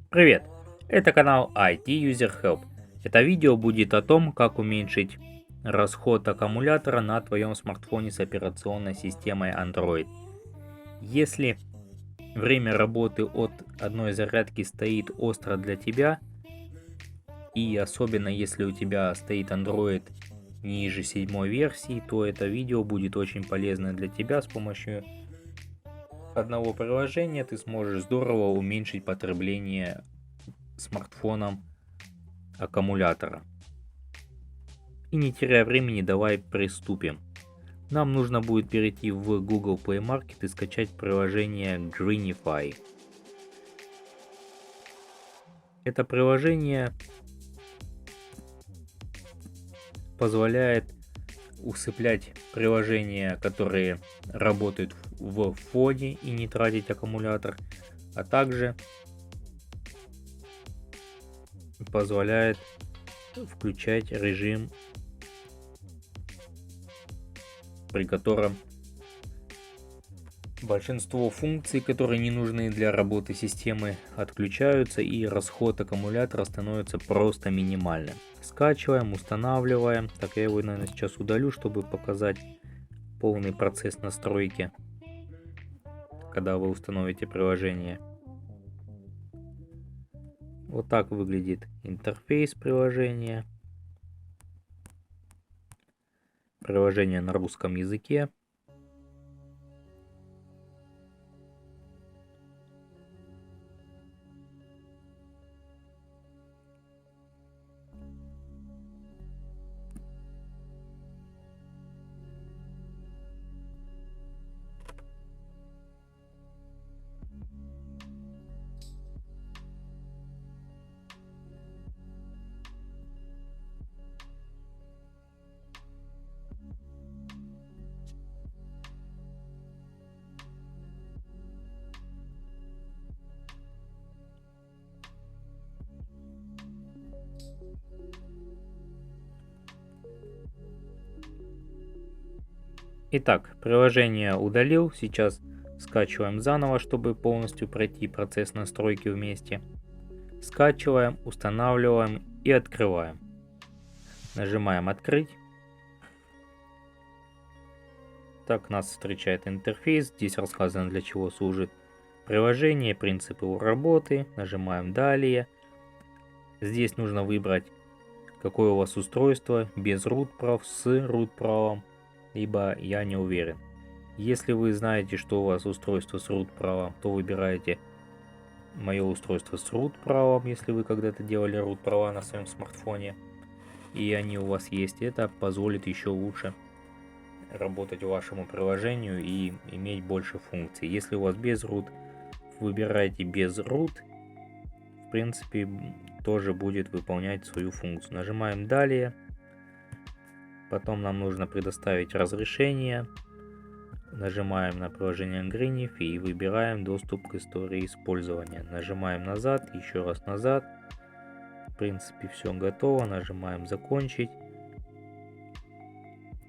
Привет! Это канал IT User Help. Это видео будет о том, как уменьшить расход аккумулятора на твоем смартфоне с операционной системой Android. Если время работы от одной зарядки стоит остро для тебя, и особенно если у тебя стоит Android ниже 7 версии, то это видео будет очень полезно для тебя. С помощью одного приложения ты сможешь здорово уменьшить потребление смартфоном аккумулятора. И не теряя времени, давай приступим. Нам нужно будет перейти в Google Play Market и скачать приложение Greenify. Это приложение позволяет усыплять приложения, которые работают в фоне и не тратить аккумулятор, а также позволяет включать режим, при котором большинство функций, которые не нужны для работы системы, отключаются, и расход аккумулятора становится просто минимальным. Скачиваем, устанавливаем. Так, я его, наверное, сейчас удалю, чтобы показать полный процесс настройки, когда вы установите приложение. Вот так выглядит интерфейс приложения. Приложение на русском языке. Итак, приложение удалил. Сейчас скачиваем заново, чтобы полностью пройти процесс настройки вместе. Скачиваем, устанавливаем и открываем. Нажимаем «Открыть». Так нас встречает интерфейс. Здесь рассказано, для чего служит приложение, принципы его работы. Нажимаем «Далее». Здесь нужно выбрать, какое у вас устройство, без root прав, с root правом, либо «Я не уверен». Если вы знаете, что у вас устройство с root правом, то выбираете «Мое устройство с root правом», если вы когда-то делали root права на своем смартфоне, и они у вас есть. Это позволит еще лучше работать вашему приложению и иметь больше функций. Если у вас без root, выбирайте без root. В принципе, тоже будет выполнять свою функцию. Нажимаем «Далее». Потом нам нужно предоставить разрешение. Нажимаем на приложение Greenify и выбираем доступ к истории использования. Нажимаем назад, еще раз назад. В принципе, все готово. Нажимаем «Закончить».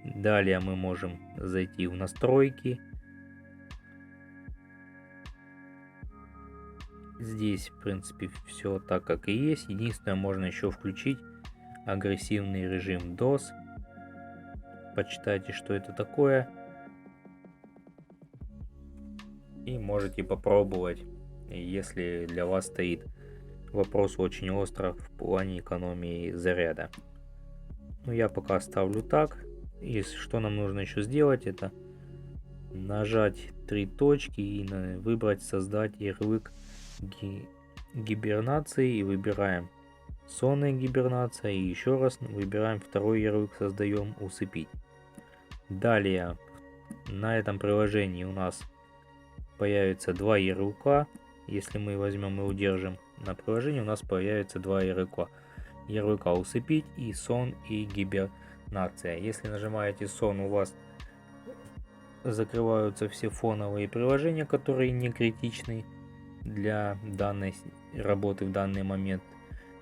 Далее мы можем зайти в настройки. Здесь, в принципе, все так, как и есть. Единственное, можно еще включить агрессивный режим DOS. Почитайте, что это такое. И можете попробовать, если для вас стоит вопрос очень остро в плане экономии заряда. Но я пока оставлю так. И что нам нужно еще сделать, это нажать 3 точки и выбрать «Создать ярлык гибернации», и выбираем «Сонная гибернация», и еще раз выбираем второй ярлык, создаем «Усыпить». Далее на этом приложении у нас появится 2 ярлыка. Если мы возьмем и удержим на приложении, у нас появится 2 ярлыка «Усыпить» и «Сон» и «Гибернация». Если нажимаете «Сон», у вас закрываются все фоновые приложения, которые не критичны для данной работы в данный момент.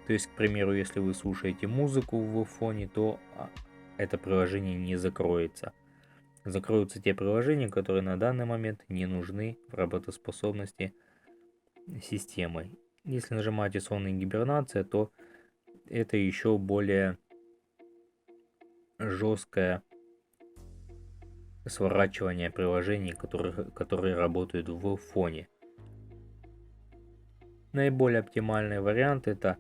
То есть, к примеру, если вы слушаете музыку в фоне, то это приложение не закроется. Закроются те приложения, которые на данный момент не нужны в работоспособности системы. Если нажимаете сонная гибернация, то это еще более жесткое сворачивание приложений, которые работают в фоне. Наиболее оптимальный вариант это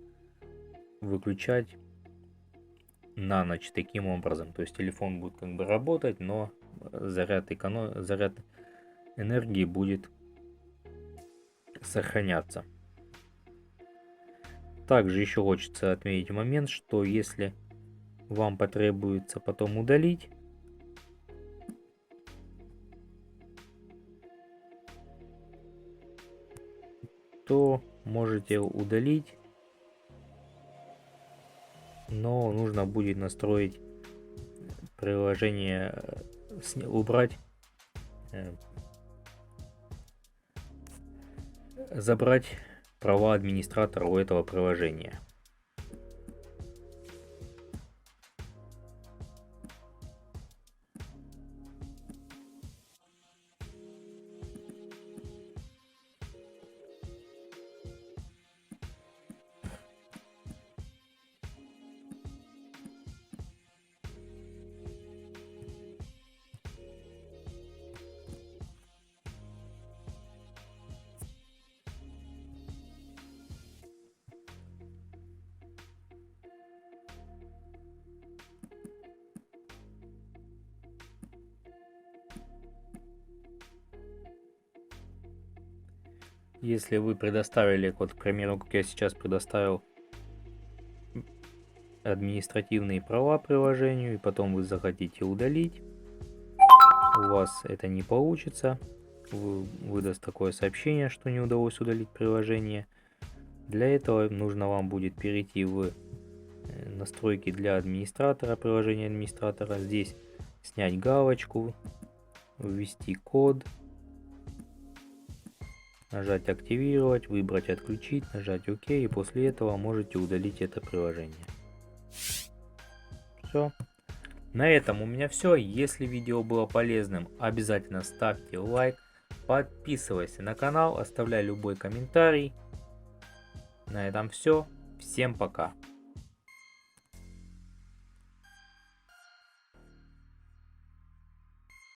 выключать на ночь таким образом. То есть телефон будет как бы работать, но заряд энергии будет сохраняться. Также еще хочется отметить момент, что если вам потребуется потом удалить, то можете удалить, но нужно будет настроить приложение, убрать, забрать права администратора у этого приложения. Если вы предоставили, вот, к примеру, как я сейчас предоставил административные права приложению, и потом вы захотите удалить, у вас это не получится, выдаст такое сообщение, что не удалось удалить приложение. Для этого нужно вам будет перейти в настройки для администратора, приложения администратора, здесь снять галочку, ввести код, нажать активировать, выбрать отключить, нажать ОК, и после этого можете удалить это приложение. Все. На этом у меня все. Если видео было полезным, обязательно ставьте лайк, подписывайся на канал, оставляй любой комментарий. На этом все. Всем пока.